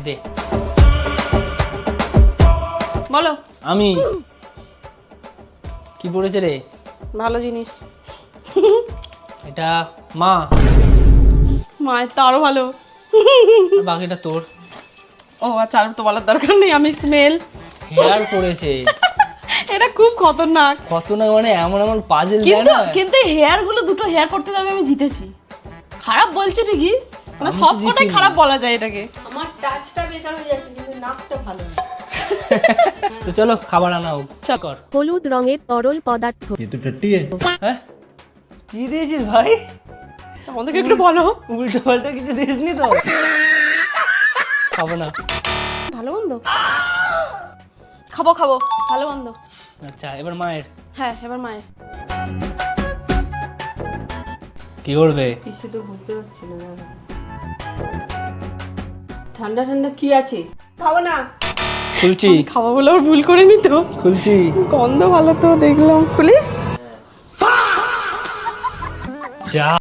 দে। বলো। আমি কি পড়েছে রে? ভালো জিনিস। এটা মা, মায়ের তো আরো ভালো। আর বাকিটা তোর। ও আচ্ছা, আর তো বলার দরকার নেই। আমি স্মেল। হেয়ার পড়েছে। এটা খুব খতরনাক। কত না মানে এমন এমন পাজেল দেয় কিন্তু না। কিন্তু এই হেয়ার গুলো, দুটো হেয়ার করতে যাবে আমি জিতেছি। খারাপ বলছে ঠিকই, মানে আমি তো সব কটাই জিতিনি। খারাপ বলা যায় এটাকে। আমার টাচটা বেকার হয়ে যাচ্ছে, কিন্তু নাকটা ভালো না। তো চলো খাবার আনা হোক। কর। হলুদ রঙের তরল পদার্থ। ये तो टट्टी है। হ্যাঁ কি দিয়েছিস ভাই? আমাদেরকে একটু বলো। উল্টো পাল্টা কিছু দিসনি তো? খাবো না। ভালো মন্দ খাবো খাবো, ভালো মন্দ। আচ্ছা এবার মায়ের। হ্যাঁ এবার মায়ের। কি করবে? কিছু তো বুঝতে পারছি না দাদা। ঠান্ডা ঠান্ডা কি আছে? খাবো না। খুলছি খাবো বলে আবার ভুল করে নি তো? খুলছি। গন্ধ ভালো তো দেখলাম, খুলি। যা